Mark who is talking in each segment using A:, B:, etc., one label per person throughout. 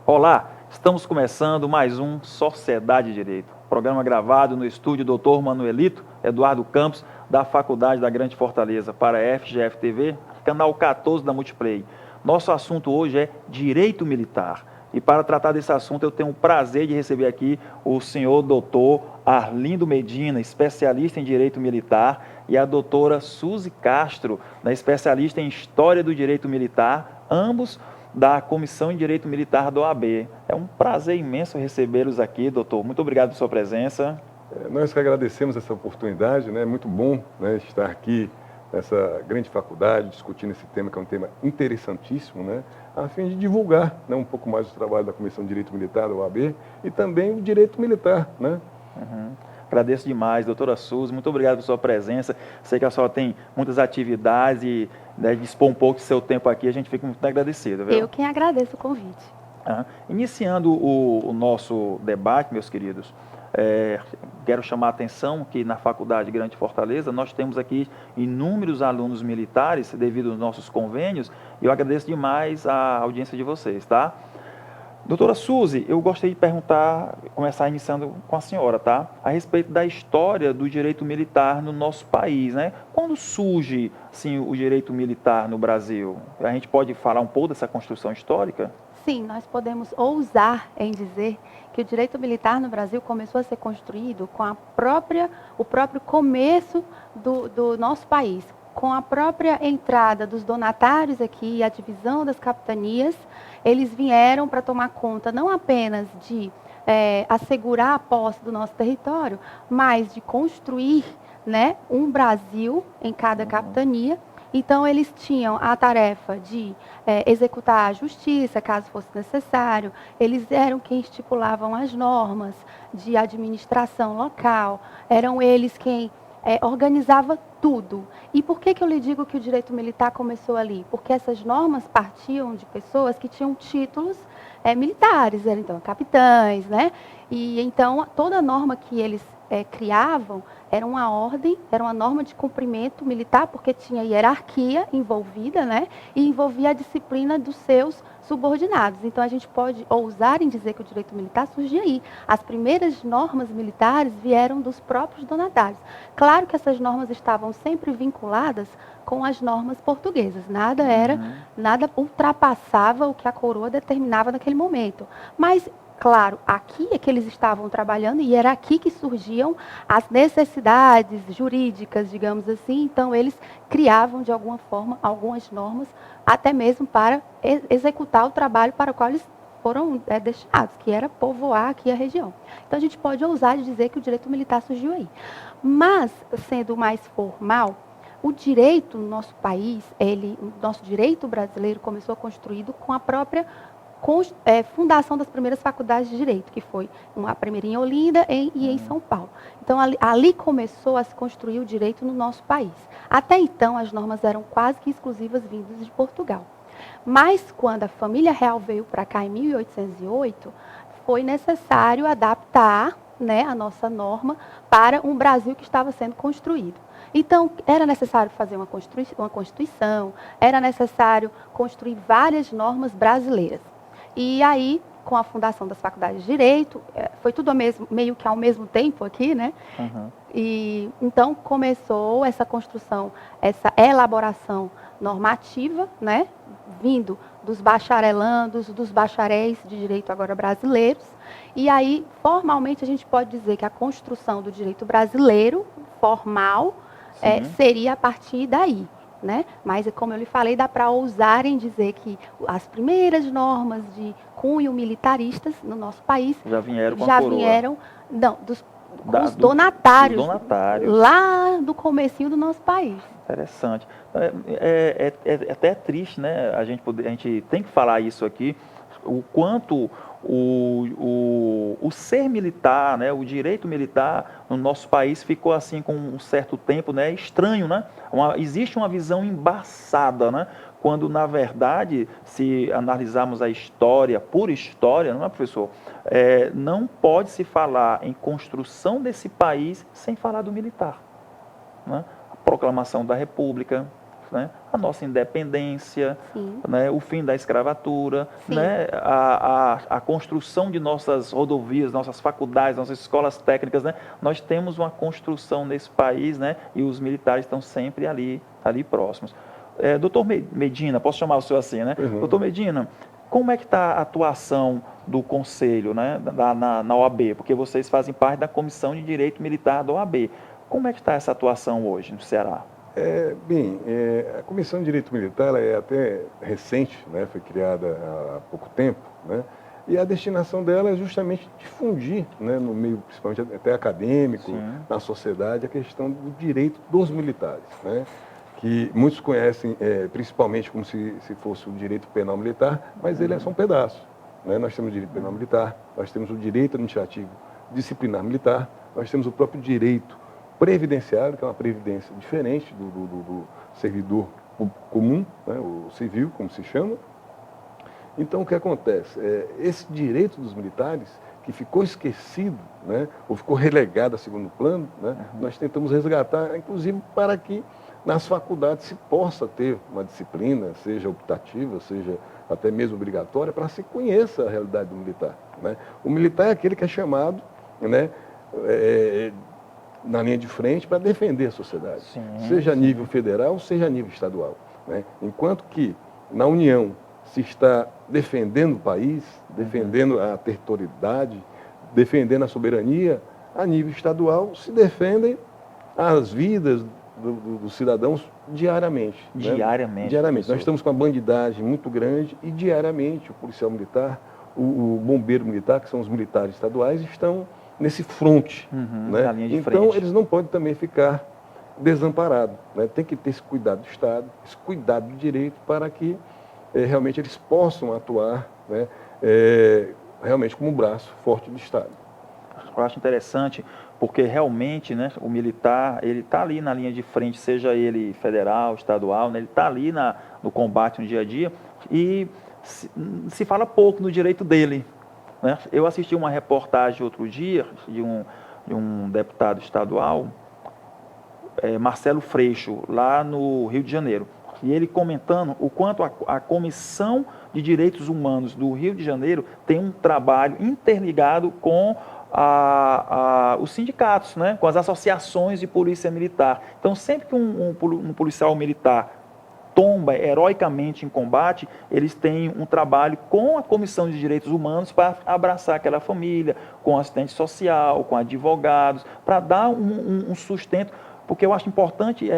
A: Olá, estamos começando mais um Sociedade de Direito, programa gravado no estúdio Dr. Manuelito Eduardo Campos, da Faculdade da Grande Fortaleza, para a FGF TV, canal 14 da Multiplay. Nosso assunto hoje é Direito Militar. E para tratar desse assunto, eu tenho o prazer de receber aqui o senhor doutor Arlindo Medina, especialista em Direito Militar, e a doutora Suzy Castro, especialista em História do Direito Militar, ambos da Comissão em Direito Militar da OAB. É um prazer imenso recebê-los aqui, doutor. Muito obrigado por sua presença.
B: Nós que agradecemos essa oportunidade, né? É muito bom, né, estar aqui nessa grande faculdade, discutindo esse tema, que é um tema interessantíssimo, né, a fim de divulgar, né, um pouco mais o trabalho da Comissão de Direito Militar da OAB e também o direito militar, né?
A: Agradeço demais, doutora Suzy, muito obrigado por sua presença. Sei que a senhora tem muitas atividades e, né, dispor um pouco do seu tempo aqui, a gente fica muito agradecido. Viu?
C: Eu quem agradeço o convite.
A: Iniciando o nosso debate, meus queridos, quero chamar a atenção que na Faculdade Grande Fortaleza nós temos aqui inúmeros alunos militares devido aos nossos convênios, e eu agradeço demais a audiência de vocês, tá? Doutora Suzy, eu gostaria de começar iniciando com a senhora, tá? A respeito da história do direito militar no nosso país, né? Quando surge, assim, o direito militar no Brasil? A gente pode falar um pouco dessa construção histórica?
C: Sim, nós podemos ousar em dizer que o direito militar no Brasil começou a ser construído com o próprio começo do nosso país, com a própria entrada dos donatários aqui, a divisão das capitanias. Eles vieram para tomar conta não apenas de assegurar a posse do nosso território, mas de construir, né, um Brasil em cada capitania. Então, eles tinham a tarefa de executar a justiça, caso fosse necessário. Eles eram quem estipulavam as normas de administração local. Eram eles quem organizava tudo. E por que eu lhe digo que o direito militar começou ali? Porque essas normas partiam de pessoas que tinham títulos militares, eram então capitães, né? E então toda norma que eles criavam era uma ordem, era uma norma de cumprimento militar, porque tinha hierarquia envolvida, né? E envolvia a disciplina dos seus subordinados. Então, a gente pode ousar em dizer que o direito militar surgiu aí. As primeiras normas militares vieram dos próprios donatários. Claro que essas normas estavam sempre vinculadas com as normas portuguesas. Nada ultrapassava o que a coroa determinava naquele momento. Mas claro, aqui é que eles estavam trabalhando e era aqui que surgiam as necessidades jurídicas, digamos assim. Então, eles criavam, de alguma forma, algumas normas, até mesmo para executar o trabalho para o qual eles foram destinados, que era povoar aqui a região. Então, a gente pode ousar dizer que o direito militar surgiu aí. Mas, sendo mais formal, o direito no nosso país, o nosso direito brasileiro começou construído com a própria fundação das primeiras faculdades de Direito, que foi a primeira em Olinda e em São Paulo. Então, ali começou a se construir o direito no nosso país. Até então, as normas eram quase que exclusivas vindas de Portugal. Mas, quando a família real veio para cá em 1808, foi necessário adaptar, né, a nossa norma para um Brasil que estava sendo construído. Então, era necessário fazer uma Constituição, era necessário construir várias normas brasileiras. E aí, com a fundação das faculdades de Direito, foi tudo meio que ao mesmo tempo aqui, né? E então começou essa construção, essa elaboração normativa, né? Vindo dos bacharelandos, dos bacharéis de direito agora brasileiros. E aí, formalmente, a gente pode dizer que a construção do direito brasileiro, formal, seria a partir daí. Né? Mas, como eu lhe falei, dá para ousar em dizer que as primeiras normas de cunho militaristas no nosso país
A: já vieram com
C: os donatários,
A: donatários,
C: lá do comecinho do nosso país.
A: Interessante. É até triste, né? A gente tem que falar isso aqui, o quanto o ser militar, né, o direito militar no nosso país ficou assim com um certo tempo, né, estranho, né? Existe uma visão embaçada, né? Quando, na verdade, se analisarmos a história, pura história, não é, professor? Não pode se falar em construção desse país sem falar do militar, né? A proclamação da República, né? A nossa independência, né? O fim da escravatura, né? A construção de nossas rodovias, nossas faculdades, nossas escolas técnicas, né? Nós temos uma construção nesse país, né? E os militares estão sempre ali próximos. Doutor Medina, posso chamar o senhor assim, né?
B: Uhum.
A: Doutor Medina, como é que está a atuação do Conselho, né, na OAB? Porque vocês fazem parte da Comissão de Direito Militar da OAB. Como é que está essa atuação hoje no Ceará?
B: A Comissão de Direito Militar ela é até recente, né? Foi criada há pouco tempo, né? E a destinação dela é justamente difundir, né, no meio, principalmente até acadêmico,
A: Sim.
B: na sociedade, a questão do direito dos militares, né? Que muitos conhecem principalmente como se fosse o direito penal militar, mas ele é só um pedaço, né? Nós temos o direito penal militar, nós temos o direito administrativo disciplinar militar, nós temos o próprio direito previdenciário, que é uma previdência diferente do servidor comum, né? O civil, como se chama. Então, o que acontece? Esse direito dos militares, que ficou esquecido, né? Ou ficou relegado a segundo plano, né? Nós tentamos resgatar, inclusive, para que nas faculdades se possa ter uma disciplina, seja optativa, seja até mesmo obrigatória, para que se conheça a realidade do militar, né? O militar é aquele que é chamado, né, na linha de frente para defender a sociedade, seja a nível federal, seja a nível estadual, né? Enquanto que na União se está defendendo o país, defendendo a territorialidade, defendendo a soberania, a nível estadual se defendem as vidas dos cidadãos diariamente.
A: Diariamente.
B: Diariamente. Nós estamos com uma bandidagem muito grande e diariamente o policial militar, o bombeiro militar, que são os militares estaduais, estão nesse fronte. Né?
A: Na linha de
B: então,
A: frente.
B: eles não podem também ficar desamparados, né? Tem que ter esse cuidado do Estado, esse cuidado do direito para que realmente eles possam atuar, né? Realmente como um braço forte do Estado.
A: Eu acho interessante, porque realmente, né, o militar, ele está ali na linha de frente, seja ele federal, estadual, né, ele está ali no combate no dia a dia, e se fala pouco no direito dele, né? Eu assisti uma reportagem outro dia de um deputado estadual, Marcelo Freixo, lá no Rio de Janeiro, e ele comentando o quanto a Comissão de Direitos Humanos do Rio de Janeiro tem um trabalho interligado com os sindicatos, né, com as associações de polícia militar. Então, sempre que um policial militar tomba heroicamente em combate, eles têm um trabalho com a Comissão de Direitos Humanos para abraçar aquela família, com assistente social, com advogados, para dar um sustento, porque eu acho importante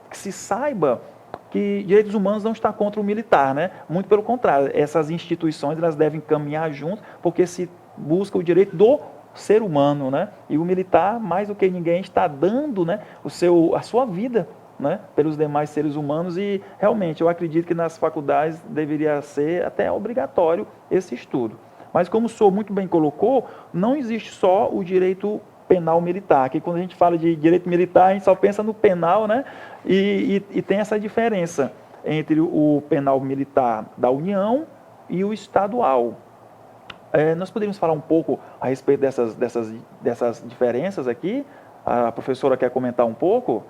A: que se saiba que direitos humanos não está contra o militar, né? Muito pelo contrário, essas instituições elas devem caminhar juntas, porque se busca o direito do ser humano, né? E o militar, mais do que ninguém, está dando, né, a sua vida, né, pelos demais seres humanos, e realmente eu acredito que nas faculdades deveria ser até obrigatório esse estudo. Mas como o senhor muito bem colocou, não existe só o direito penal militar, que quando a gente fala de direito militar, a gente só pensa no penal, né? E tem essa diferença entre o penal militar da União e o estadual. Nós poderíamos falar um pouco a respeito dessas diferenças aqui? A professora quer comentar um pouco?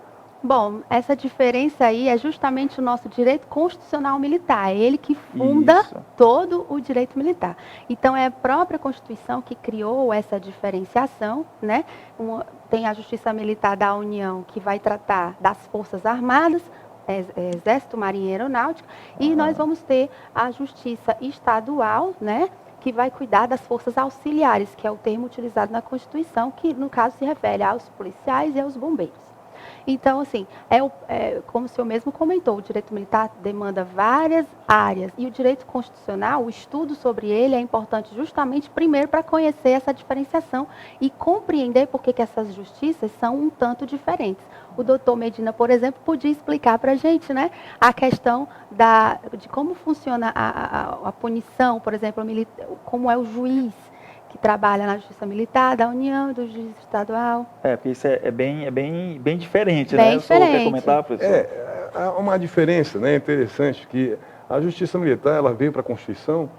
C: Bom, essa diferença aí é justamente o nosso direito constitucional militar. É ele que funda todo o direito militar. Então, é a própria Constituição que criou essa diferenciação, né? Tem a Justiça Militar da União, que vai tratar das Forças Armadas, Exército, Marinha e Aeronáutica, e nós vamos ter a Justiça Estadual, né, que vai cuidar das forças auxiliares, que é o termo utilizado na Constituição, que no caso se refere aos policiais e aos bombeiros. Então, assim, como o senhor mesmo comentou, o direito militar demanda várias áreas e o direito constitucional, o estudo sobre ele é importante justamente, primeiro, para conhecer essa diferenciação e compreender por que essas justiças são um tanto diferentes. O doutor Medina, por exemplo, podia explicar para a gente, né, a questão de como funciona a punição, por exemplo, como é o juiz que trabalha na Justiça Militar, da União, do Juiz Estadual.
A: Porque isso é bem diferente,
C: Bem
A: né?
C: diferente.
A: O senhor quer comentar, professor?
B: Há uma diferença, né, interessante, que a Justiça Militar ela veio para a Constituição,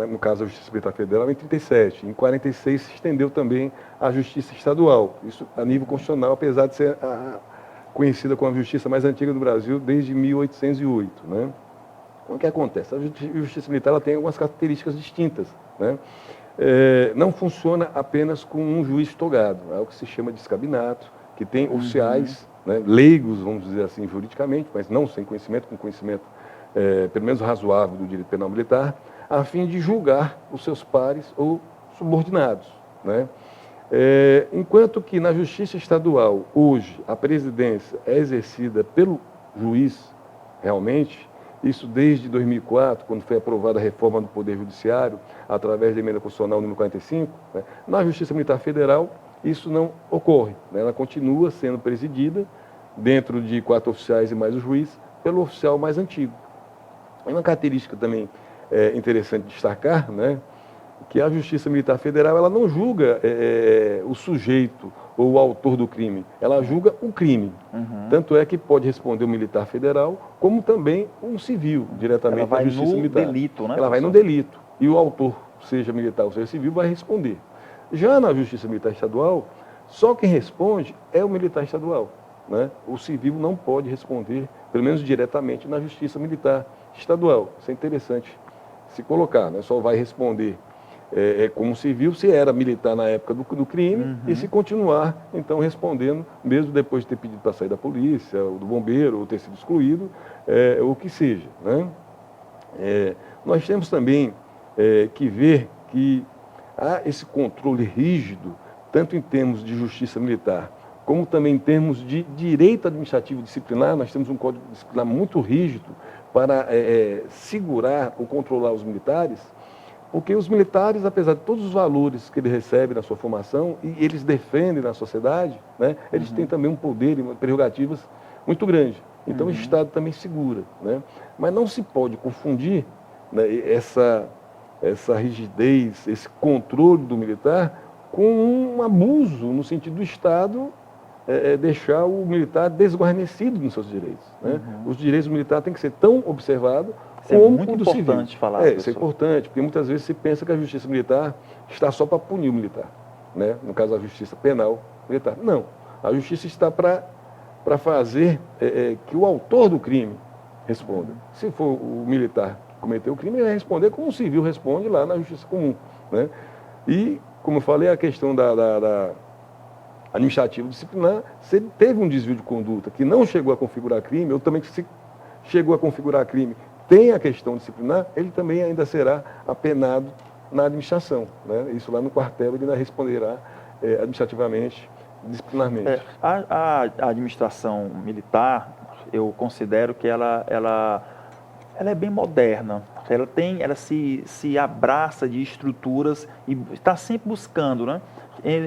B: no caso a Justiça Militar Federal, em 37. Em 46 se estendeu também a Justiça Estadual, isso a nível constitucional, apesar de ser conhecida como a justiça mais antiga do Brasil desde 1808. Né? Então, o que acontece? A Justiça Militar ela tem algumas características distintas. Né? Não funciona apenas com um juiz togado, é o que se chama de escabinato, que tem oficiais, né, leigos, vamos dizer assim, juridicamente, mas não sem conhecimento, com conhecimento pelo menos razoável do direito penal militar, a fim de julgar os seus pares ou subordinados. Né? Enquanto que na Justiça Estadual, hoje, a presidência é exercida pelo juiz, realmente, isso desde 2004, quando foi aprovada a reforma do Poder Judiciário, através da emenda constitucional número 45, né? Na Justiça Militar Federal, isso não ocorre. Né? Ela continua sendo presidida, dentro de 4 oficiais e mais o juiz, pelo oficial mais antigo. É uma característica também interessante destacar, né? Que a Justiça Militar Federal ela não julga o sujeito ou o autor do crime, ela julga o crime. Tanto é que pode responder o militar federal, como também um civil, diretamente da Justiça Militar.
A: Ela vai no delito, né?
B: Ela vai no delito. E o autor, seja militar ou seja civil, vai responder. Já na Justiça Militar Estadual, só quem responde é o militar estadual. Né? O civil não pode responder, pelo menos diretamente, na Justiça Militar Estadual. Isso é interessante se colocar, né? Só vai responder como civil se era militar na época do crime e se continuar, então, respondendo, mesmo depois de ter pedido para sair da polícia, ou do bombeiro, ou ter sido excluído, o que seja. Né? Nós temos também que ver que há esse controle rígido, tanto em termos de justiça militar, como também em termos de direito administrativo disciplinar. Nós temos um código disciplinar muito rígido para segurar ou controlar os militares, porque os militares, apesar de todos os valores que eles recebem na sua formação e eles defendem na sociedade, né, eles têm também um poder e prerrogativas muito grande. Então o Estado também segura. Né? Mas não se pode confundir, né, essa rigidez, esse controle do militar com um abuso no sentido do Estado deixar o militar desguarnecido nos seus direitos. Né? Os direitos do militar têm que ser tão observados como o do civil. É muito importante
A: falar
B: isso. É importante, porque muitas vezes se pensa que a justiça militar está só para punir o militar. Né? No caso, a justiça penal militar. Não. A justiça está para fazer que o autor do crime responda. Se for o militar que cometeu o crime, ele vai responder como o civil responde lá na justiça comum. Né? E, como eu falei, a questão da administrativo disciplinar, se ele teve um desvio de conduta que não chegou a configurar crime, ou também que se chegou a configurar crime, tem a questão disciplinar, ele também ainda será apenado na administração. Né? Isso lá no quartel ele ainda responderá administrativamente, disciplinarmente.
A: A administração militar, eu considero que ela é bem moderna. Ela se abraça de estruturas e está sempre buscando, né?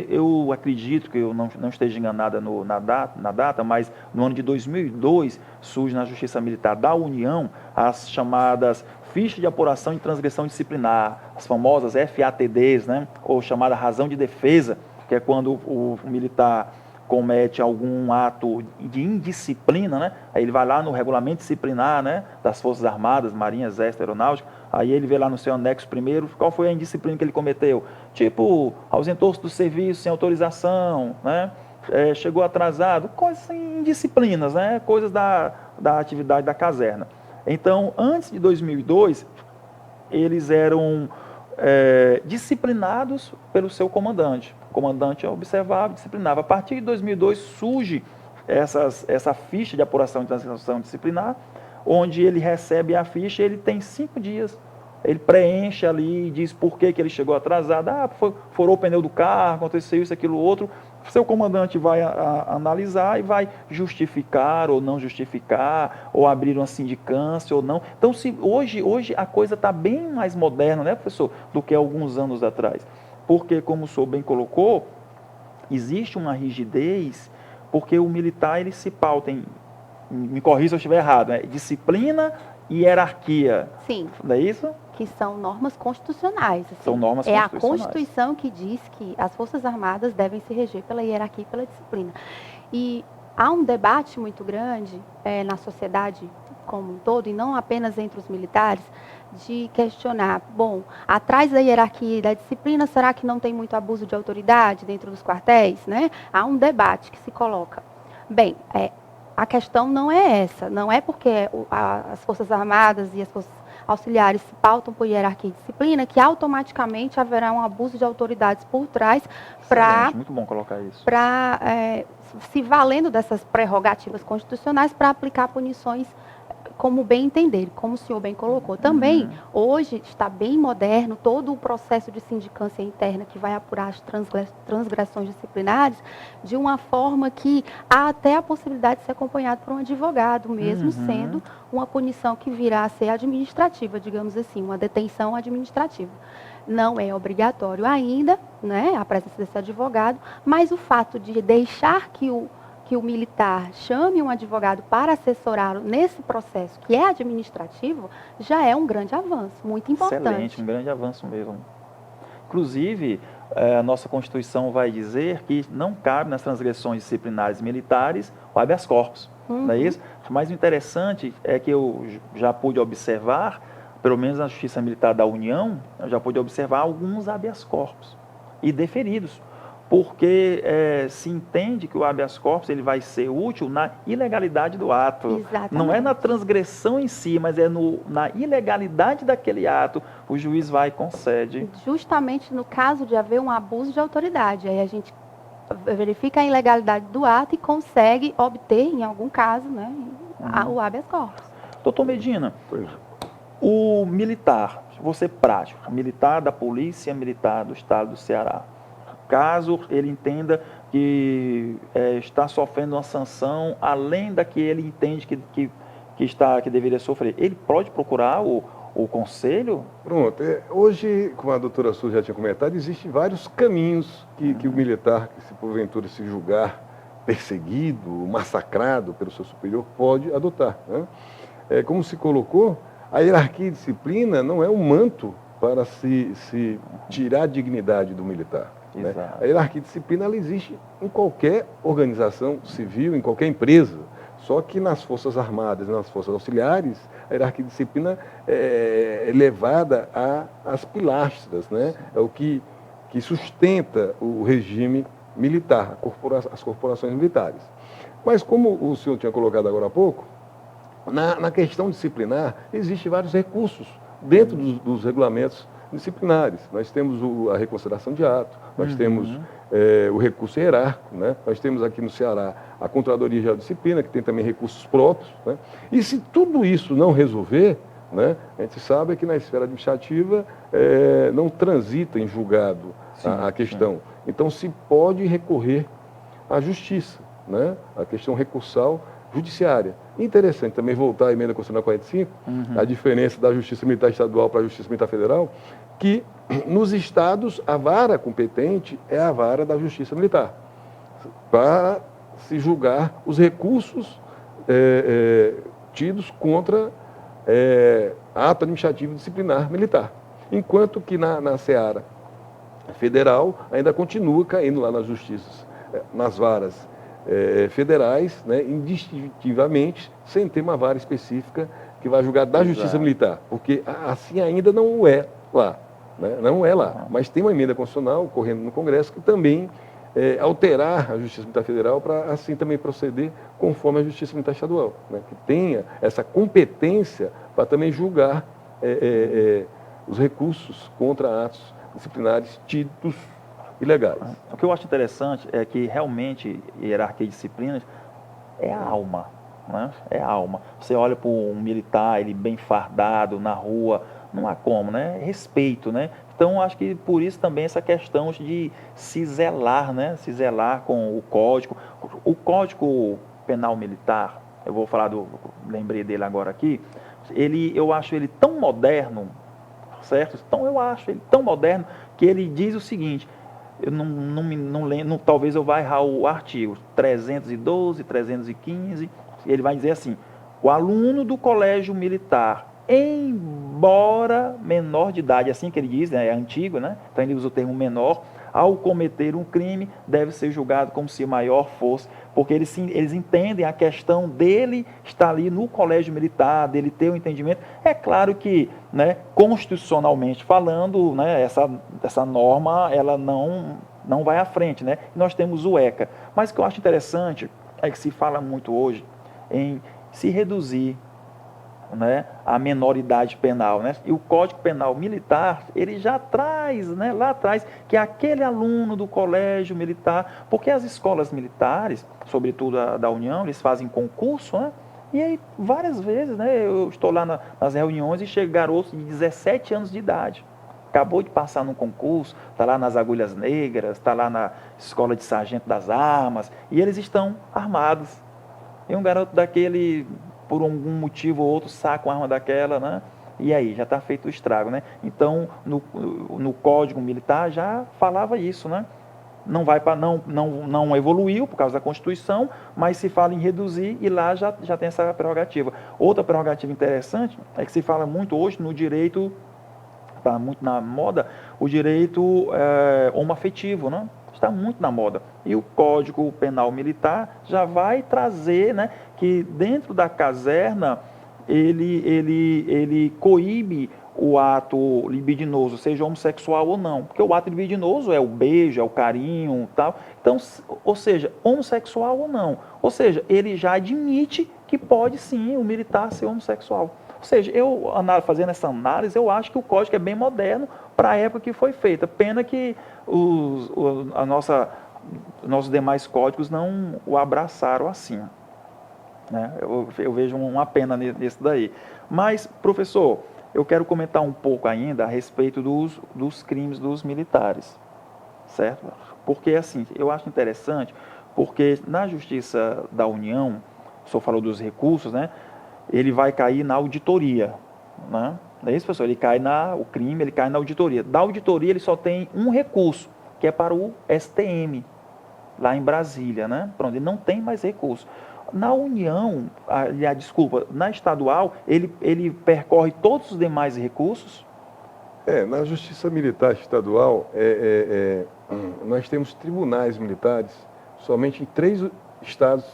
A: Eu acredito que eu não esteja enganada na data, mas no ano de 2002 surge na Justiça Militar da União as chamadas fichas de apuração de transgressão disciplinar, as famosas FATDs, né? Ou chamada razão de defesa, que é quando o militar comete algum ato de indisciplina, né? Aí ele vai lá no regulamento disciplinar, né, das Forças Armadas, Marinha, Exército, Aeronáutica, aí ele vê lá no seu anexo primeiro qual foi a indisciplina que ele cometeu. Tipo, ausentou-se do serviço sem autorização, né? Chegou atrasado, coisas assim, indisciplinas, né? Coisas da atividade da caserna. Então, antes de 2002, eles eram disciplinados pelo seu comandante. O comandante observava, disciplinava. A partir de 2002 surge essa ficha de apuração de transgressão disciplinar, onde ele recebe a ficha e ele tem 5 dias Ele preenche ali, diz por que ele chegou atrasado. Furou o pneu do carro, aconteceu isso, aquilo, outro. Seu comandante vai analisar e vai justificar ou não justificar, ou abrir uma sindicância ou não. Então, hoje a coisa está bem mais moderna, né, professor, do que alguns anos atrás. Porque, como o senhor bem colocou, existe uma rigidez, porque o militar ele se pauta em, me corrija se eu estiver errado, disciplina e hierarquia.
C: Sim.
A: Não é isso?
C: Que são normas constitucionais. Assim.
A: São normas
C: constitucionais.
A: constitucionais.
C: É a Constituição que diz que as Forças Armadas devem se reger pela hierarquia e pela disciplina. E há um debate muito grande na sociedade como um todo, e não apenas entre os militares, de questionar, bom, atrás da hierarquia e da disciplina, será que não tem muito abuso de autoridade dentro dos quartéis? Né? Há um debate que se coloca. Bem, a questão não é essa, não é porque as Forças Armadas e as Forças Auxiliares se pautam por hierarquia e disciplina que automaticamente haverá um abuso de autoridades por trás para...
A: Muito bom colocar isso.
C: Para se valendo dessas prerrogativas constitucionais para aplicar punições como bem entender, como o senhor bem colocou. Também, hoje, está bem moderno todo o processo de sindicância interna que vai apurar as transgressões disciplinares de uma forma que há até a possibilidade de ser acompanhado por um advogado, mesmo sendo uma punição que virá a ser administrativa, digamos assim, uma detenção administrativa. Não é obrigatório ainda, né, a presença desse advogado, mas o fato de deixar que o militar chame um advogado para assessorá-lo nesse processo que é administrativo, já é um grande avanço, muito importante.
A: Excelente, um grande avanço mesmo. Inclusive, a nossa Constituição vai dizer que não cabe nas transgressões disciplinares militares o habeas corpus, não é isso? Mas o interessante é que eu já pude observar, pelo menos na Justiça Militar da União, eu já pude observar alguns habeas corpus e deferidos. Porque se entende que o habeas corpus ele vai ser útil na ilegalidade do ato.
C: Exatamente.
A: Não é na transgressão em si, mas é na ilegalidade daquele ato. O juiz vai e concede.
C: Justamente no caso de haver um abuso de autoridade. Aí a gente verifica a ilegalidade do ato e consegue obter, em algum caso, né, o habeas corpus.
A: Doutor Medina, o militar, vou ser prático, militar da Polícia Militar do Estado do Ceará, caso ele entenda que está sofrendo uma sanção além da que ele entende que deveria sofrer, ele pode procurar o conselho?
B: Pronto. Hoje, como a doutora Sul já tinha comentado, existem vários caminhos que o militar, que se porventura se julgar perseguido, massacrado pelo seu superior, pode adotar. Né? Como se colocou, a hierarquia e disciplina não é um manto para se tirar a dignidade do militar. Né? A hierarquia e disciplina ela existe em qualquer organização civil, em qualquer empresa. Só que nas Forças Armadas, nas Forças Auxiliares, a hierarquia e disciplina é levada às pilastras, né? É o que sustenta o regime militar, as corporações militares. Mas como o senhor tinha colocado agora há pouco, na questão disciplinar, existem vários recursos dentro dos regulamentos disciplinares. Nós temos a reconsideração de ato, nós temos o recurso hierárquico, né? Nós temos aqui no Ceará a Controladoria Geral de Disciplina, que tem também recursos próprios. Né? E se tudo isso não resolver, né, a gente sabe que na esfera administrativa não transita em julgado a questão. Sim. Então se pode recorrer à justiça, né? A questão recursal judiciária. Interessante também voltar à emenda constitucional 45, a diferença da Justiça Militar Estadual para a Justiça Militar Federal, que nos estados a vara competente é a vara da Justiça Militar, para se julgar os recursos tidos contra ato administrativo disciplinar militar. Enquanto que na seara federal ainda continua caindo lá nas justiças, nas varas federais, né, indistintivamente, sem ter uma vara específica que vai julgar da Justiça Militar, porque assim ainda não é lá, né, não é lá. Mas tem uma emenda constitucional correndo no Congresso que também alterar a Justiça Militar Federal para assim também proceder conforme a Justiça Militar Estadual, né, que tenha essa competência para também julgar os recursos contra atos disciplinares tidos ilegais.
A: O que eu acho interessante é que realmente hierarquia e disciplina é a alma, né? É a alma. Você olha para um militar, ele bem fardado na rua, não há como, né? Respeito, né? Então, acho que por isso também essa questão de se zelar, né? Se zelar com o Código. O Código Penal Militar, eu vou falar lembrei dele agora aqui, eu acho ele tão moderno, certo? Então, eu acho ele tão moderno que ele diz o seguinte, eu não lembro, talvez eu vá errar o artigo, 312, 315, ele vai dizer assim, o aluno do colégio militar, embora menor de idade, assim que ele diz, né, é antigo, né? Então ele usa o termo menor, ao cometer um crime, deve ser julgado como se maior fosse, porque eles entendem a questão dele estar ali no colégio militar, dele ter o entendimento. É claro que, né, constitucionalmente falando, né, essa norma ela não vai à frente, né? Nós temos o ECA. Mas o que eu acho interessante é que se fala muito hoje em se reduzir, né, a menoridade penal, né? E o Código Penal Militar, ele já traz, né, lá atrás, que aquele aluno do colégio militar, porque as escolas militares, sobretudo da União, eles fazem concurso, né? E aí, várias vezes, né, eu estou lá nas reuniões e chega garotos de 17 anos de idade, acabou de passar num concurso, está lá nas Agulhas Negras, está lá na Escola de Sargento das Armas, e eles estão armados. E um garoto daquele, por algum motivo ou outro, saca uma arma daquela, né? E aí, já está feito o estrago, né? Então, no Código Militar já falava isso, né? Não vai para não evoluiu por causa da Constituição, mas se fala em reduzir e lá já tem essa prerrogativa. Outra prerrogativa interessante é que se fala muito hoje no direito, está muito na moda, o direito homoafetivo, né? Está muito na moda. E o Código Penal Militar já vai trazer, né, que dentro da caserna ele coíbe o ato libidinoso, seja homossexual ou não. Porque o ato libidinoso é o beijo, é o carinho, tal. Então, ou seja, homossexual ou não. Ou seja, ele já admite que pode sim o militar ser homossexual. Ou seja, fazendo essa análise, eu acho que o código é bem moderno para a época que foi feita. Pena que nossos demais códigos não o abraçaram assim. Né? Eu vejo uma pena nisso daí. Mas, professor, eu quero comentar um pouco ainda a respeito dos crimes dos militares. Certo? Porque, assim, eu acho interessante, porque na Justiça da União, o senhor falou dos recursos, né? Ele vai cair na auditoria, né? Não é isso, professor? O crime, ele cai na auditoria. Da auditoria, ele só tem um recurso, que é para o STM, lá em Brasília, né? Pronto, ele não tem mais recurso. Na União, na estadual, ele percorre todos os demais recursos?
B: Na Justiça Militar Estadual, nós temos tribunais militares somente em 3 estados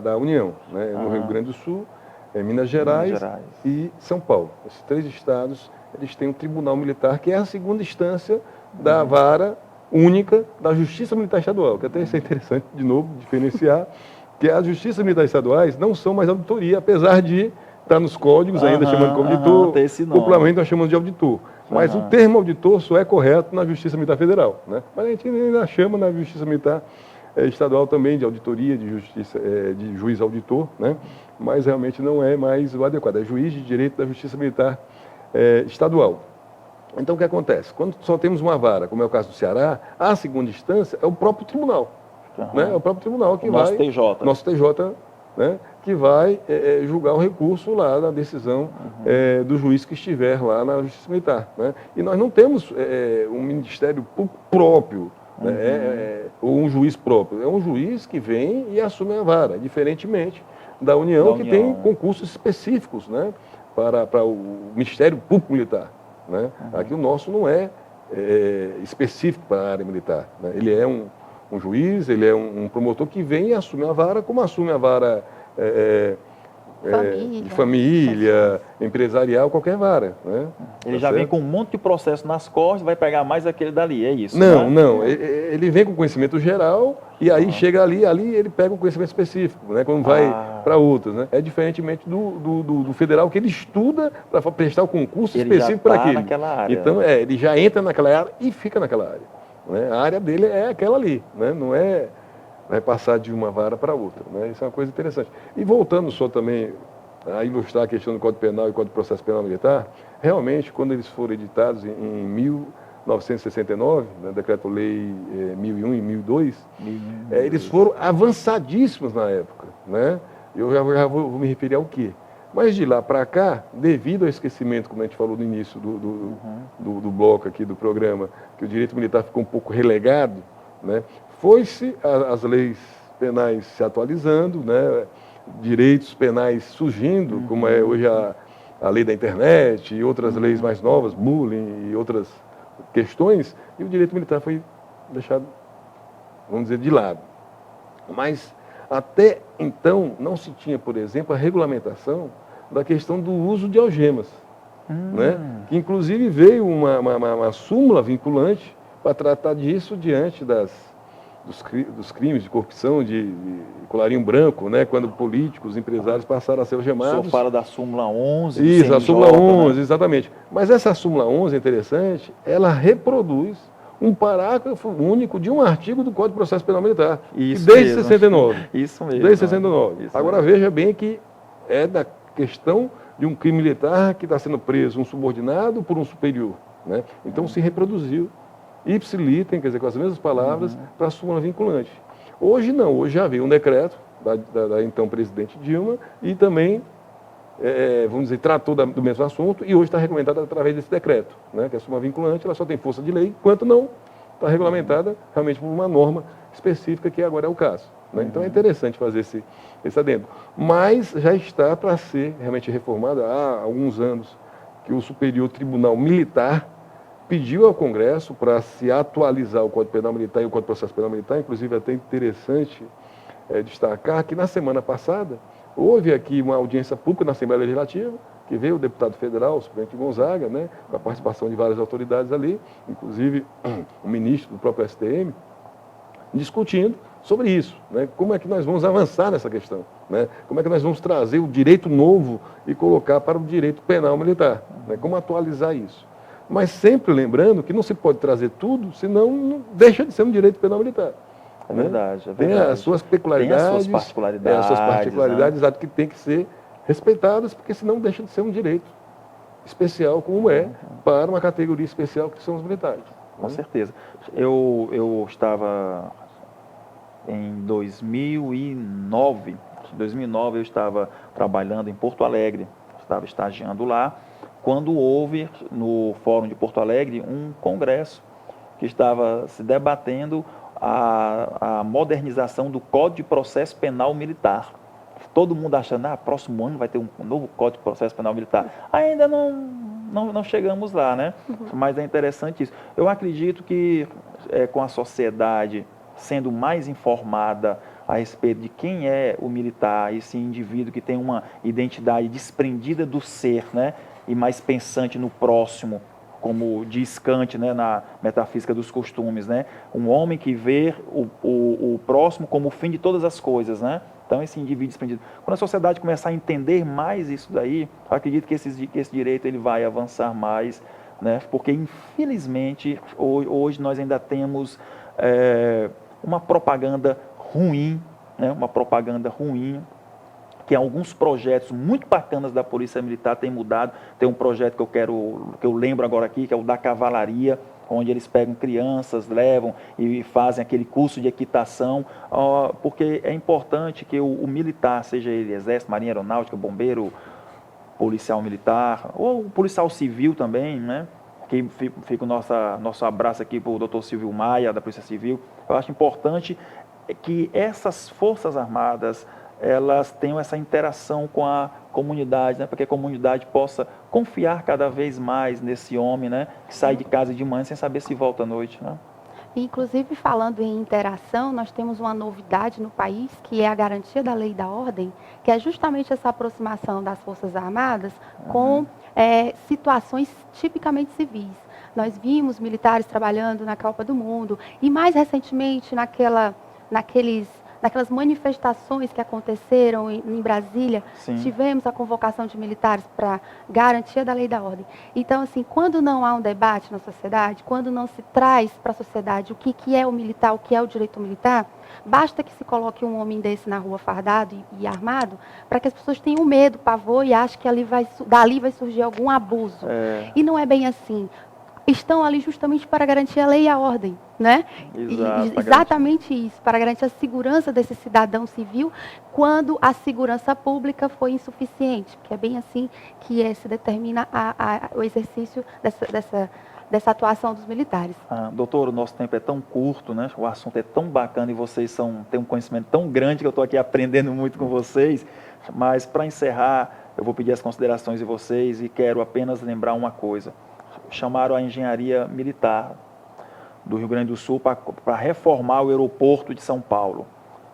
B: da União, né? No Rio Grande do Sul, Minas Gerais e São Paulo. Esses 3 estados, eles têm um tribunal militar, que é a segunda instância da vara única da Justiça Militar Estadual, que até isso é interessante, de novo, diferenciar, que as Justiças Militares Estaduais não são mais auditoria, apesar de estar nos códigos ainda chamando de auditor, popularmente nós chamamos de auditor. Mas o termo auditor só é correto na Justiça Militar Federal, né? Mas a gente ainda chama na Justiça Militar Estadual também de auditoria, de juiz auditor, né? Mas realmente não é mais o adequado, é juiz de direito da Justiça Militar Estadual. Então o que acontece? Quando só temos uma vara, como é o caso do Ceará, a segunda instância é o próprio tribunal. Né? É o próprio tribunal que vai... Nosso TJ, né? Que vai julgar o recurso lá na decisão do juiz que estiver lá na Justiça Militar. Né? E nós não temos um Ministério próprio, né? Ou um juiz próprio. É um juiz que vem e assume a vara, diferentemente da União, que tem concursos específicos, né? Para o Ministério Público Militar. Né? Aqui o nosso não é específico para a área militar. Né? Ele é um juiz, ele é um promotor que vem e assume a vara, como assume a vara de família, empresarial, qualquer vara. Né?
A: Ele já vem com um monte de processo nas costas, vai pegar mais aquele dali, é isso?
B: Não,
A: né?
B: não. Ele vem com conhecimento geral e aí chega ali ele pega um conhecimento específico, né? Quando vai para outros. Né? É diferentemente do federal, que ele estuda para prestar o concurso específico para aquilo.
A: Naquela área.
B: Então, ele já entra naquela área e fica naquela área. Né? A área dele é aquela ali, né? Não vai passar de uma vara para outra. Né? Isso é uma coisa interessante. E voltando só também a ilustrar a questão do Código Penal e Código de Processo Penal Militar, realmente, quando eles foram editados em 1969, né, Decreto-Lei 1001 e 1002, eles foram avançadíssimos na época, né? Eu já vou me referir ao quê? Mas de lá para cá, devido ao esquecimento, como a gente falou no início do bloco aqui do programa, que o direito militar ficou um pouco relegado, né? Foi-se as leis penais se atualizando, né? Direitos penais surgindo, como é hoje a lei da internet e outras leis mais novas, bullying e outras questões, e o direito militar foi deixado, vamos dizer, de lado. Mas até então não se tinha, por exemplo, a regulamentação da questão do uso de algemas, né? Que inclusive veio uma súmula vinculante para tratar disso diante dos crimes de corrupção, de colarinho branco, né? Quando políticos, empresários passaram a ser algemados.
A: O senhor fala da súmula 11 do
B: Isso, a
A: CNJ,
B: súmula 11,
A: né?
B: exatamente. Mas essa súmula 11 é interessante, ela reproduz um parágrafo único de um artigo do Código de Processo Penal Militar,
A: Isso
B: desde
A: mesmo.
B: 69.
A: Isso mesmo.
B: Desde 69.
A: Isso
B: Agora
A: mesmo.
B: veja bem que é da questão de um crime militar que está sendo preso um subordinado por um superior, né? Então se reproduziu ipsilitem, quer dizer, com as mesmas palavras, para a súmula vinculante. Hoje não, hoje já veio um decreto da então presidente Dilma e também, vamos dizer, tratou do mesmo assunto e hoje está regulamentado através desse decreto, né? Que a súmula vinculante ela só tem força de lei, enquanto não está regulamentada realmente por uma norma específica, que agora é o caso, né? Então é interessante fazer esse adendo. Mas já está para ser realmente reformada há alguns anos, que o Superior Tribunal Militar pediu ao Congresso para se atualizar o Código Penal Militar e o Código de Processo Penal Militar. Inclusive é até interessante destacar que na semana passada houve aqui uma audiência pública na Assembleia Legislativa, que veio o deputado federal, o suplente Gonzaga, né, com a participação de várias autoridades ali, inclusive o ministro do próprio STM, discutindo sobre isso, né? Como é que nós vamos avançar nessa questão, né? Como é que nós vamos trazer o direito novo e colocar para o direito penal militar, né? Como atualizar isso. Mas sempre lembrando que não se pode trazer tudo, senão não deixa de ser um direito penal militar.
A: É
B: né?
A: verdade, é verdade.
B: Tem as suas peculiaridades,
A: tem as suas particularidades,
B: as suas particularidades,
A: né?
B: exato, que tem que ser respeitadas, porque senão deixa de ser um direito especial, como é para uma categoria especial que são os militares.
A: Com certeza. Eu estava em 2009 eu estava trabalhando em Porto Alegre, estava estagiando lá, quando houve no Fórum de Porto Alegre um congresso que estava se debatendo a modernização do Código de Processo Penal Militar. Todo mundo achando, próximo ano vai ter um novo Código de Processo Penal Militar. Ainda não chegamos lá, né? Mas é interessante isso. Eu acredito que com a sociedade sendo mais informada a respeito de quem é o militar, esse indivíduo que tem uma identidade desprendida do ser, né? E mais pensante no próximo, como diz Kant, né, na Metafísica dos Costumes, né? Um homem que vê o próximo como o fim de todas as coisas, né? Então, esse indivíduo desprendido. Quando a sociedade começar a entender mais isso daí, eu acredito que esse direito ele vai avançar mais, né? Porque, infelizmente, hoje nós ainda temos uma propaganda ruim, né? Uma propaganda ruim, que alguns projetos muito bacanas da Polícia Militar têm mudado. Tem um projeto que eu lembro agora aqui, que é o da Cavalaria, onde eles pegam crianças, levam e fazem aquele curso de equitação, porque é importante que o militar, seja ele Exército, Marinha Aeronáutica, Bombeiro, Policial Militar, ou Policial Civil também, né? Que fica o nosso abraço aqui para o Dr. Silvio Maia, da Polícia Civil. Eu acho importante que essas Forças Armadas elas tenham essa interação com a comunidade, né? Para que a comunidade possa confiar cada vez mais nesse homem, né? Que sai de casa de manhã sem saber se volta à noite, né?
C: Inclusive, falando em interação, nós temos uma novidade no país, que é a garantia da lei e da ordem, que é justamente essa aproximação das Forças Armadas com situações tipicamente civis. Nós vimos militares trabalhando na Copa do Mundo e, mais recentemente, naqueles naquelas manifestações que aconteceram em Brasília,
A: Sim.
C: tivemos a convocação de militares para garantia da lei e da ordem. Então, assim, quando não há um debate na sociedade, quando não se traz para a sociedade o que é o militar, o que é o direito militar, basta que se coloque um homem desse na rua fardado e armado, para que as pessoas tenham medo, pavor e achem que dali vai surgir algum abuso. E não é bem assim. Estão ali justamente para garantir a lei e a ordem, né? Exatamente isso, para garantir a segurança desse cidadão civil quando a segurança pública foi insuficiente, que é bem assim que se determina o exercício dessa atuação dos militares.
A: Doutor, o nosso tempo é tão curto, né? O assunto é tão bacana e vocês têm um conhecimento tão grande que eu estou aqui aprendendo muito com vocês, mas para encerrar, eu vou pedir as considerações de vocês e quero apenas lembrar uma coisa. Chamaram a engenharia militar do Rio Grande do Sul para reformar o aeroporto de São Paulo.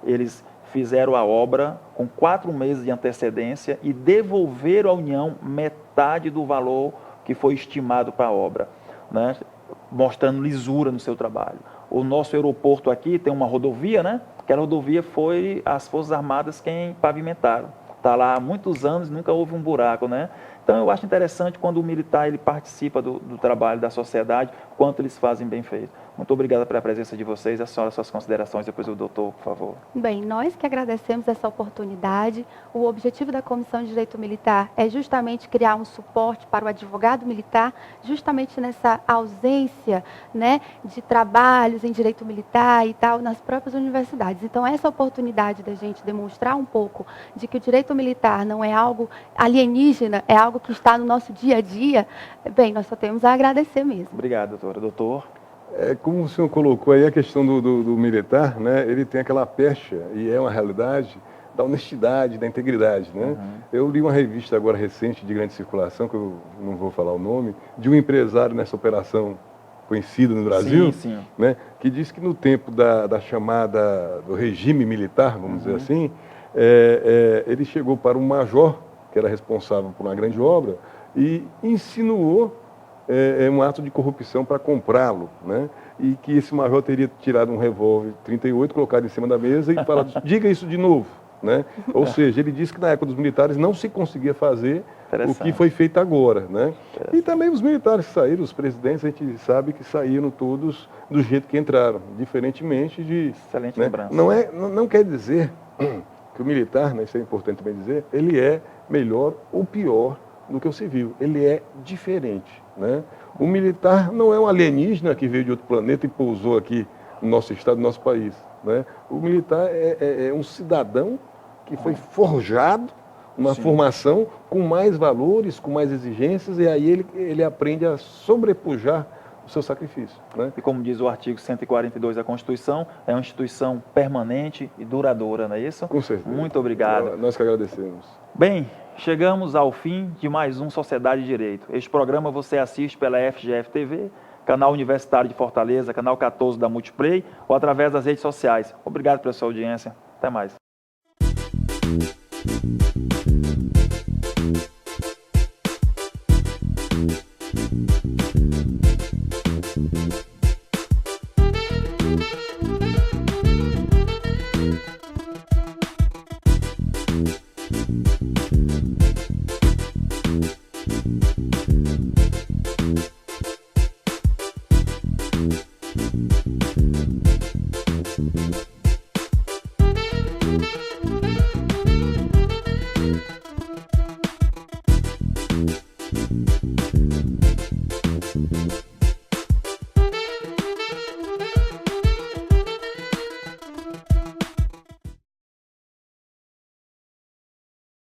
A: Eles fizeram a obra com 4 meses de antecedência e devolveram à União metade do valor que foi estimado para a obra, né? Mostrando lisura no seu trabalho. O nosso aeroporto aqui tem uma rodovia, né? Aquela rodovia foi as Forças Armadas quem pavimentaram. Está lá há muitos anos, nunca houve um buraco, né? Então, eu acho interessante quando o militar ele participa do trabalho da sociedade, quanto eles fazem bem feito. Muito obrigado pela presença de vocês. A senhora, suas considerações, depois o doutor, por favor.
C: Bem, nós que agradecemos essa oportunidade. O objetivo da Comissão de Direito Militar é justamente criar um suporte para o advogado militar, justamente nessa ausência, né, de trabalhos em direito militar e tal, nas próprias universidades. Então, essa oportunidade da gente demonstrar um pouco de que o direito militar não é algo alienígena, é algo que está no nosso dia a dia, bem, nós só temos a agradecer mesmo.
A: Obrigado, doutora. Doutor?
B: Como o senhor colocou aí, a questão do militar, né, ele tem aquela pecha, e é uma realidade, da honestidade, da integridade, né? Eu li uma revista agora recente, de grande circulação, que eu não vou falar o nome, de um empresário nessa operação conhecida no Brasil, né, que disse que no tempo da chamada, do regime militar, vamos dizer assim, ele chegou para um major, que era responsável por uma grande obra, e insinuou um ato de corrupção para comprá-lo, né? E que esse major teria tirado um revólver 38, colocado em cima da mesa e falado, diga isso de novo, né? Ou seja, ele disse que na época dos militares não se conseguia fazer o que foi feito agora, né? E também os militares que saíram, os presidentes, a gente sabe que saíram todos do jeito que entraram, diferentemente de...
A: Excelente
B: né?
A: lembrança.
B: Não quer dizer que o militar, né, isso é importante também dizer, ele é melhor ou pior do que o civil. Ele é diferente, né? O militar não é um alienígena que veio de outro planeta e pousou aqui no nosso estado, no nosso país, né? O militar é um cidadão que foi forjado, uma formação com mais valores, com mais exigências, e aí ele aprende a sobrepujar o seu sacrifício, né?
A: E como diz o artigo 142 da Constituição, é uma instituição permanente e duradoura, não é isso?
B: Com certeza.
A: Muito obrigado.
B: Nós que agradecemos.
A: Bem, chegamos ao fim de mais um Sociedade de Direito. Este programa você assiste pela FGF TV, canal Universitário de Fortaleza, canal 14 da Multiplay, ou através das redes sociais. Obrigado pela sua audiência. Até mais.